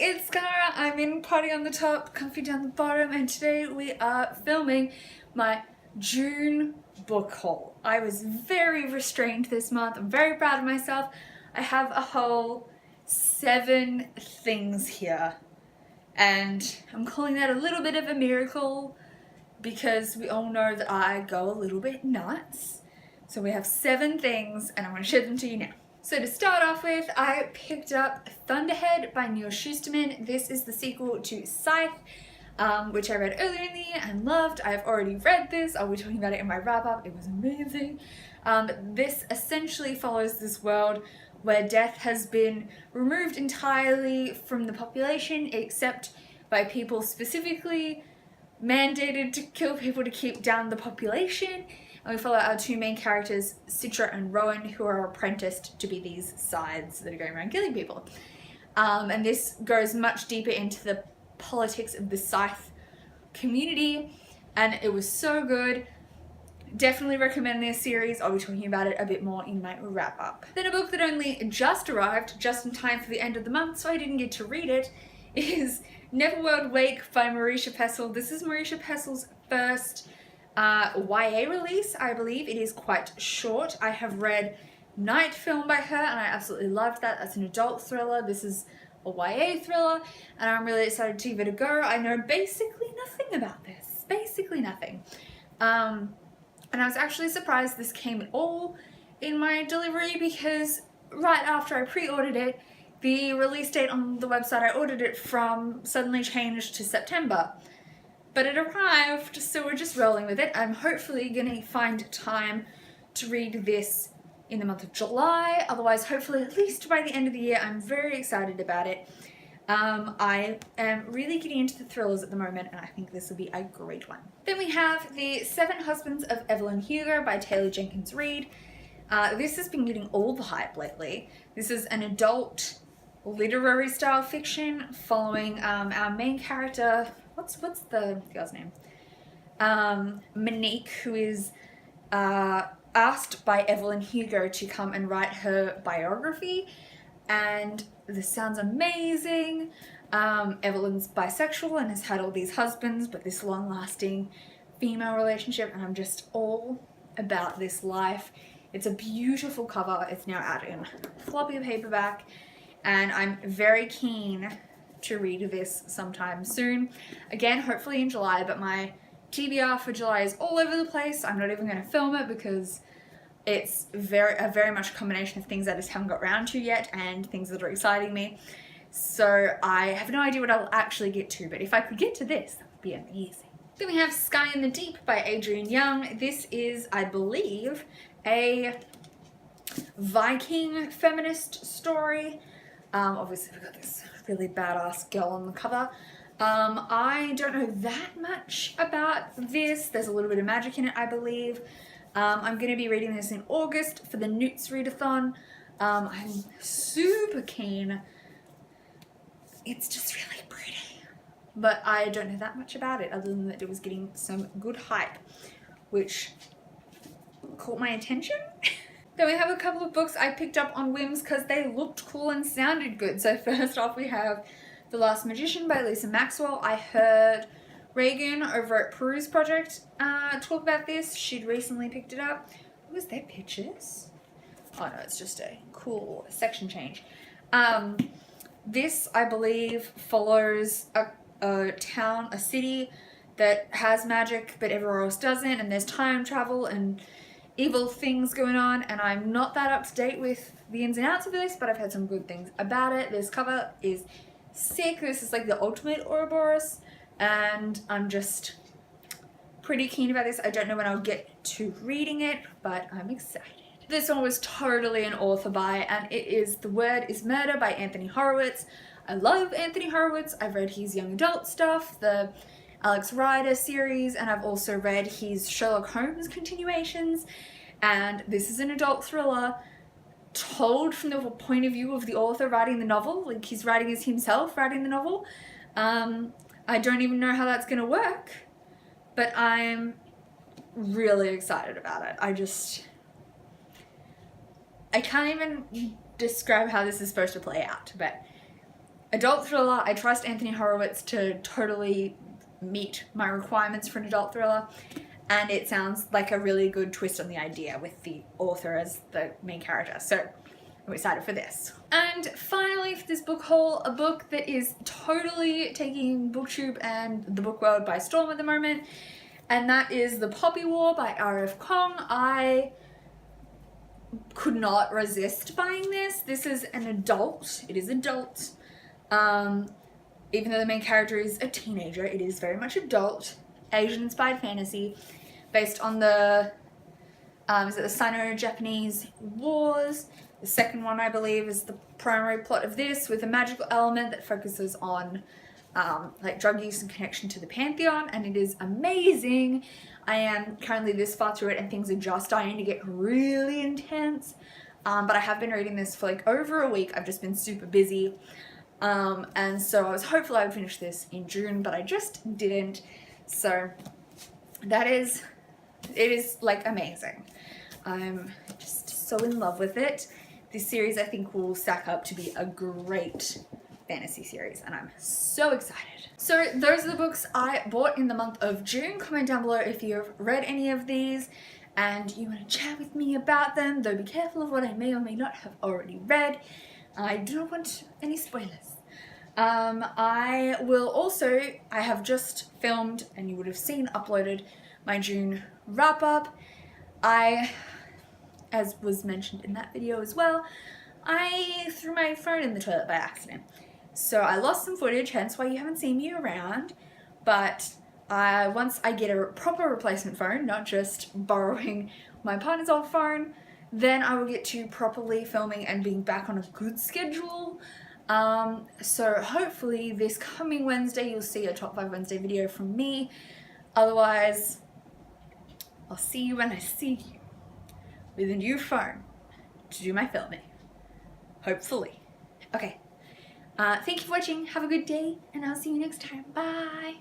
it's Cara. I'm in Party on the top, Comfy down the bottom, and today we are filming my June book haul. I was very restrained this month. I'm very proud of myself. I have a whole 7 things here, and I'm calling that a little bit of a miracle because we all know that I go a little bit nuts. So we have 7 things, and I'm going to show them to you now. So to start off with, I picked up Thunderhead by Neil Shusterman. This is the sequel to Scythe, which I read earlier in the year and loved. I've already read this. I'll be talking about it in my wrap-up. It was amazing. This essentially follows this world where death has been removed entirely from the population, except by people specifically mandated to kill people to keep down the population. And we follow our 2 main characters, Citra and Rowan, who are apprenticed to be these scythes that are going around killing people. And this goes much deeper into the politics of the scythe community, and it was so good. Definitely recommend this series. I'll be talking about it a bit more in my wrap up. Then a book that only just arrived, just in time for the end of the month, so I didn't get to read it, is Neverworld Wake by Marisha Pessl. This is Marisha Pessl's first YA release, I believe. It is quite short. I have read Night Film by her and I absolutely loved that. That's an adult thriller. This is a YA thriller and I'm really excited to give it a go. I know basically nothing about this. Basically nothing. And I was actually surprised this came at all in my delivery because right after I pre-ordered it, the release date on the website I ordered it from suddenly changed to September. But it arrived, so we're just rolling with it. I'm hopefully gonna find time to read this in the month of July. Otherwise, hopefully at least by the end of the year. I'm very excited about it. I am really getting into the thrillers at the moment, and I think this will be a great one. Then we have The 7 Husbands of Evelyn Hugo by Taylor Jenkins Reid. This has been getting all the hype lately. This is an adult literary style fiction following our main character, what's the girl's name? Monique, who is asked by Evelyn Hugo to come and write her biography, and this sounds amazing. Evelyn's bisexual and has had all these husbands, but this long-lasting female relationship, and I'm just all about this life. It's a beautiful cover. It's now out in floppy paperback, and I'm very keen to read this sometime soon. Again, hopefully in July, but my TBR for July is all over the place. I'm not even going to film it because it's very much a combination of things I just haven't got around to yet and things that are exciting me. So I have no idea what I'll actually get to, but if I could get to this, that would be amazing. Then we have Sky in the Deep by Adrienne Young. This is, I believe, a Viking feminist story. Obviously we've got this really badass girl on the cover. I don't know that much about this. There's a little bit of magic in it, I believe. I'm going to be reading this in August for the Newts Readathon. I'm super keen. It's just really pretty. But I don't know that much about it other than that it was getting some good hype, which caught my attention. Then we have a couple of books I picked up on whims because they looked cool and sounded good. So first off we have The Last Magician by Lisa Maxwell. I heard Reagan over at Peruse Project talk about this. She'd recently picked it up. What was their pictures? Oh no, it's just a cool section change. This, I believe, follows a town, a city that has magic but everywhere else doesn't, and there's time travel and evil things going on, and I'm not that up to date with the ins and outs of this, but I've heard some good things about it. This cover is sick. This is like the ultimate Ouroboros, and I'm just pretty keen about this. I don't know when I'll get to reading it, but I'm excited. This one was totally an author buy, and it is The Word is Murder by Anthony Horowitz. I love Anthony Horowitz. I've read his young adult stuff, the Alex Rider series, and I've also read his Sherlock Holmes continuations, and this is an adult thriller told from the point of view of the author writing the novel. Like, he's writing as himself writing the novel. I don't even know how that's gonna work, but I'm really excited about it. I can't even describe how this is supposed to play out, but adult thriller. I trust Anthony Horowitz to totally meet my requirements for an adult thriller, and it sounds like a really good twist on the idea with the author as the main character, so I'm excited for this. And finally for this book haul, a book that is totally taking booktube and the book world by storm at the moment, and that is The Poppy War by R.F. Kong. I could not resist buying this. This is an adult, it is adult. Even though the main character is a teenager, it is very much adult, Asian-inspired fantasy, based on the, is it the Sino-Japanese Wars? The second one, I believe, is the primary plot of this, with a magical element that focuses on like drug use and connection to the Pantheon, and it is amazing. I am currently this far through it and things are just starting to get really intense, but I have been reading this for like over a week. I've just been super busy, and so I was hopeful I would finish this in June, but I just didn't. So that is, it is like amazing. I'm just so in love with it. This series I think will stack up to be a great fantasy series, and I'm so excited. So those are the books I bought in the month of June. Comment down below if you've read any of these and you want to chat with me about them, though be careful of what I may or may not have already read. I do not want any spoilers. I have just filmed, and you would have seen uploaded, my June wrap up. As was mentioned in that video as well, I threw my phone in the toilet by accident. So I lost some footage, hence why you haven't seen me around, but once I get a proper replacement phone, not just borrowing my partner's old phone, then I will get to properly filming and being back on a good schedule. So hopefully this coming Wednesday you'll see a Top 5 Wednesday video from me. Otherwise, I'll see you when I see you with a new phone to do my filming. Hopefully. Okay. Thank you for watching. Have a good day, and I'll see you next time. Bye.